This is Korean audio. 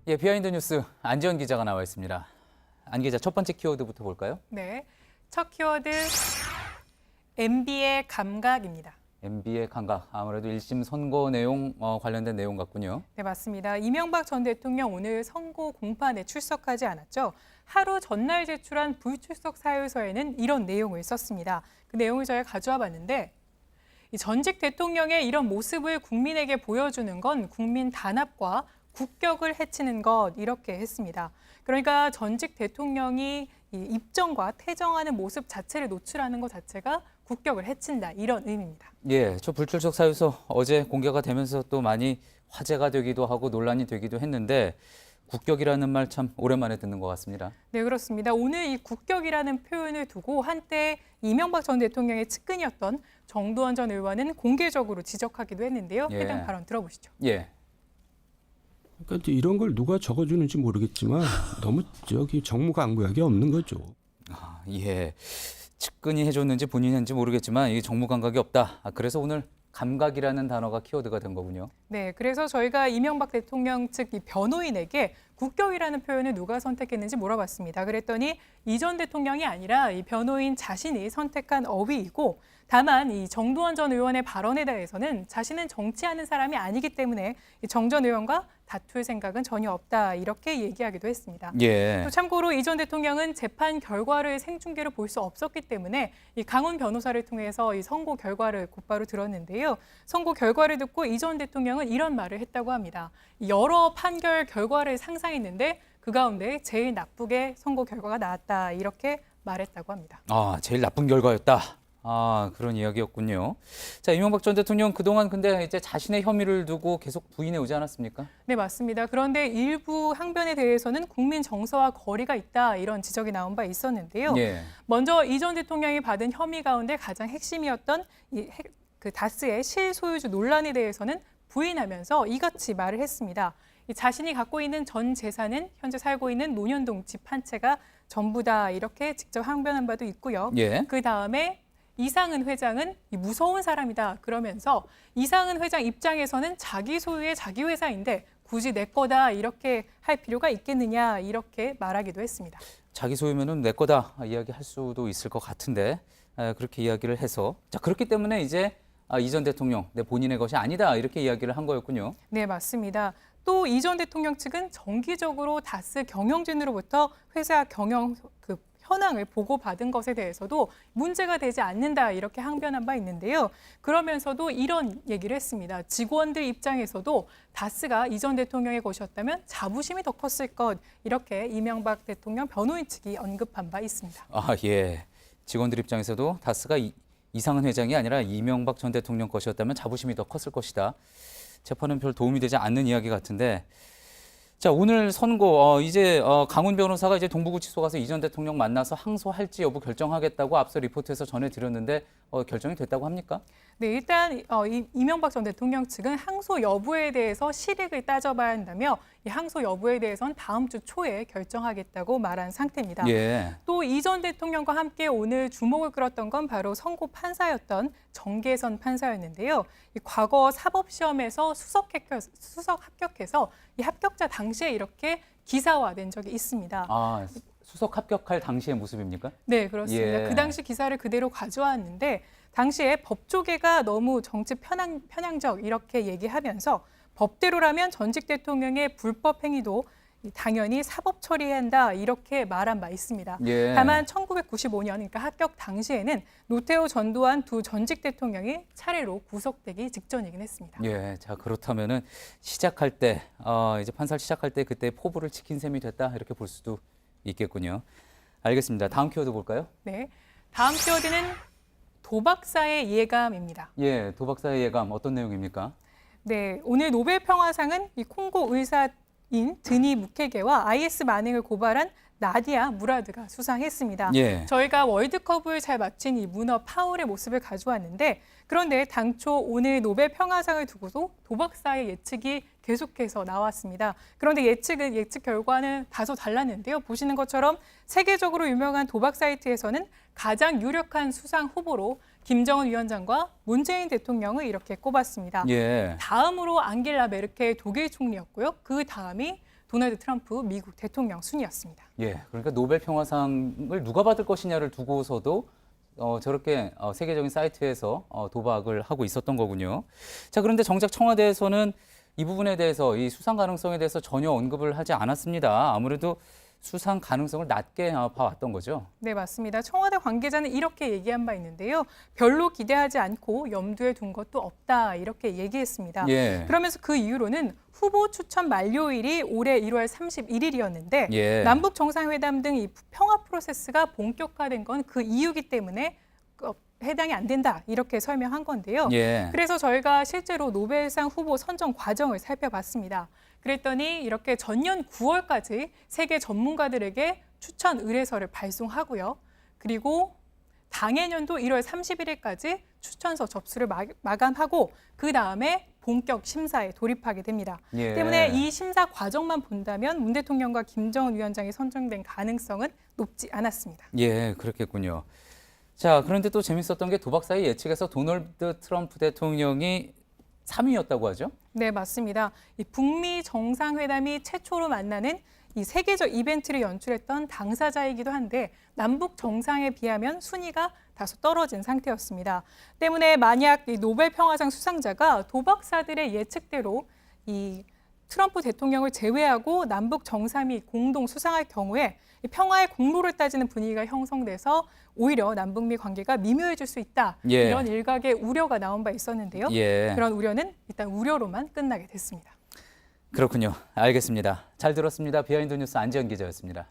예, 비하인드 뉴스 안지연 기자가 나와 있습니다. 안 기자, 첫 번째 키워드부터 볼까요? 네, 첫 키워드 MB의 감각입니다. MB의 감각, 아무래도 1심 선고 내용 관련된 내용 같군요. 네, 맞습니다. 이명박 전 대통령 오늘 선고 공판에 출석하지 않았죠. 하루 전날 제출한 불출석 사유서에는 이런 내용을 썼습니다. 그 내용을 저희가 가져와 봤는데 이 전직 대통령의 이런 모습을 국민에게 보여주는 건 국민 단합과 국격을 해치는 것, 이렇게 했습니다. 그러니까 전직 대통령이 입정과 퇴정하는 모습 자체를 노출하는 것 자체가 국격을 해친다, 이런 의미입니다. 예, 저 불출석 사유서 어제 공개가 되면서 또 많이 화제가 되기도 하고 논란이 되기도 했는데 국격이라는 말 참 오랜만에 듣는 것 같습니다. 네, 그렇습니다. 오늘 이 국격이라는 표현을 두고 한때 이명박 전 대통령의 측근이었던 정두원 전 의원은 공개적으로 지적하기도 했는데요. 예. 해당 발언 들어보시죠. 예. 그러니까 이제 이런 걸 누가 적어주는지 모르겠지만 너무 정무강구약이 없는 거죠. 아, 예. 측근이 해줬는지 본인이 했는지 모르겠지만 이게 정무 감각이 없다. 그래서 오늘 감각이라는 단어가 키워드가 된 거군요. 네, 그래서 저희가 이명박 대통령 측 이 변호인에게 국격이라는 표현을 누가 선택했는지 물어봤습니다. 그랬더니 이 전 대통령이 아니라 이 변호인 자신이 선택한 어휘이고, 다만 이 정두원 전 의원의 발언에 대해서는 자신은 정치하는 사람이 아니기 때문에 정 전 의원과 다툴 생각은 전혀 없다, 이렇게 얘기하기도 했습니다. 예. 또 참고로 이 전 대통령은 재판 결과를 생중계로 볼 수 없었기 때문에 이 강훈 변호사를 통해서 이 선고 결과를 곧바로 들었는데요. 선고 결과를 듣고 이 전 대통령은 이런 말을 했다고 합니다. 여러 판결 결과를 상상했는데 그 가운데 제일 나쁘게 선고 결과가 나왔다, 이렇게 말했다고 합니다. 아, 제일 나쁜 결과였다. 아, 그런 이야기였군요. 자, 이명박 전 대통령 그동안 근데 이제 자신의 혐의를 두고 계속 부인해 오지 않았습니까? 네, 맞습니다. 그런데 일부 항변에 대해서는 국민 정서와 거리가 있다, 이런 지적이 나온 바 있었는데요. 예. 먼저 이 전 대통령이 받은 혐의 가운데 가장 핵심이었던 그 다스의 실소유주 논란에 대해서는 부인하면서 이같이 말을 했습니다. 자신이 갖고 있는 전 재산은 현재 살고 있는 논현동 집 한 채가 전부다, 이렇게 직접 항변한 바도 있고요. 예. 그 다음에 이상은 회장은 무서운 사람이다, 그러면서 이상은 회장 입장에서는 자기 소유의 자기 회사인데 굳이 내 거다, 이렇게 할 필요가 있겠느냐, 이렇게 말하기도 했습니다. 자기 소유면은 내 거다 이야기할 수도 있을 것 같은데 그렇게 이야기를 해서 자, 그렇기 때문에 이제 이 전 대통령 내 본인의 것이 아니다, 이렇게 이야기를 한 거였군요. 네, 맞습니다. 또 이 전 대통령 측은 정기적으로 다스 경영진으로부터 회사 경영 현황을 보고받은 것에 대해서도 문제가 되지 않는다, 이렇게 항변한 바 있는데요. 그러면서도 이런 얘기를 했습니다. 직원들 입장에서도 다스가 이 전 대통령의 것이었다면 자부심이 더 컸을 것, 이렇게 이명박 대통령 변호인 측이 언급한 바 있습니다. 아, 예. 직원들 입장에서도 다스가 이상은 회장이 아니라 이명박 전 대통령 것이었다면 자부심이 더 컸을 것이다. 재판은 별 도움이 되지 않는 이야기 같은데, 자, 오늘 선고 이제 강훈 변호사가 이제 동부구치소 가서 이 전 대통령 만나서 항소할지 여부 결정하겠다고 앞서 리포트에서 전해드렸는데 결정이 됐다고 합니까? 네, 일단 이명박 전 대통령 측은 항소 여부에 대해서 실익을 따져봐야 한다며 이 항소 여부에 대해서는 다음 주 초에 결정하겠다고 말한 상태입니다. 예. 또 이 전 대통령과 함께 오늘 주목을 끌었던 건 바로 선고 판사였던 정계선 판사였는데요. 이 과거 사법시험에서 수석 합격해서 이 합격자 당시에 이렇게 기사화된 적이 있습니다. 아, 수석 합격할 당시의 모습입니까? 네, 그렇습니다. 예. 그 당시 기사를 그대로 가져왔는데 당시에 법조계가 너무 정치 편향적, 이렇게 얘기하면서 법대로라면 전직 대통령의 불법 행위도 당연히 사법 처리해야 한다, 이렇게 말한 바 있습니다. 예. 다만 1995년, 그러니까 합격 당시에는 노태우, 전두환 두 전직 대통령이 차례로 구속되기 직전이긴 했습니다. 예, 자, 그렇다면은 시작할 때 이제 판사를 시작할 때 그때 포부를 지킨 셈이 됐다, 이렇게 볼 수도 있겠군요. 알겠습니다. 다음 키워드 볼까요? 네, 다음 키워드는 도박사의 예감입니다. 예, 도박사의 예감 어떤 내용입니까? 네, 오늘 노벨 평화상은 이 콩고 의사인 드니 무케게와 IS 만행을 고발한 나디아 무라드가 수상했습니다. 예. 저희가 월드컵을 잘 마친 이 문어 파울의 모습을 가져왔는데 그런데 당초 오늘 노벨 평화상을 두고도 도박사의 예측이 계속해서 나왔습니다. 그런데 예측 결과는 다소 달랐는데요. 보시는 것처럼 세계적으로 유명한 도박 사이트에서는 가장 유력한 수상 후보로 김정은 위원장과 문재인 대통령을 이렇게 꼽았습니다. 예. 다음으로 앙겔라 메르켈 독일 총리였고요. 그 다음이 도널드 트럼프 미국 대통령 순이었습니다. 예. 그러니까 노벨 평화상을 누가 받을 것이냐를 두고서도 저렇게 세계적인 사이트에서 도박을 하고 있었던 거군요. 자, 그런데 정작 청와대에서는 이 부분에 대해서 이 수상 가능성에 대해서 전혀 언급을 하지 않았습니다. 아무래도 수상 가능성을 낮게 봐왔던 거죠. 네, 맞습니다. 청와대 관계자는 이렇게 얘기한 바 있는데요. 별로 기대하지 않고 염두에 둔 것도 없다 이렇게 얘기했습니다. 예. 그러면서 그 이유로는 후보 추천 만료일이 올해 1월 31일이었는데 예. 남북 정상회담 등 이 평화 프로세스가 본격화된 건 그 이유기 때문에 해당이 안 된다 이렇게 설명한 건데요. 예. 그래서 저희가 실제로 노벨상 후보 선정 과정을 살펴봤습니다. 그랬더니 이렇게 전년 9월까지 세계 전문가들에게 추천 의뢰서를 발송하고요. 그리고 당해년도 1월 31일까지 추천서 접수를 마감하고 그 다음에 본격 심사에 돌입하게 됩니다. 예. 때문에 이 심사 과정만 본다면 문 대통령과 김정은 위원장이 선정된 가능성은 높지 않았습니다. 예, 그렇겠군요. 자, 그런데 또 재밌었던 게 도박사의 예측에서 도널드 트럼프 대통령이 3위였다고 하죠? 네, 맞습니다. 이 북미 정상회담이 최초로 만나는 이 세계적 이벤트를 연출했던 당사자이기도 한데 남북 정상에 비하면 순위가 다소 떨어진 상태였습니다. 때문에 만약 이 노벨 평화상 수상자가 도박사들의 예측대로 이 트럼프 대통령을 제외하고 남북 정상이 공동 수상할 경우에 이 평화의 공로를 따지는 분위기가 형성돼서 오히려 남북미 관계가 미묘해질 수 있다. 예. 이런 일각의 우려가 나온 바 있었는데요. 예. 그런 우려는 일단 우려로만 끝나게 됐습니다. 그렇군요. 알겠습니다. 잘 들었습니다. 비하인드 뉴스 안지연 기자였습니다.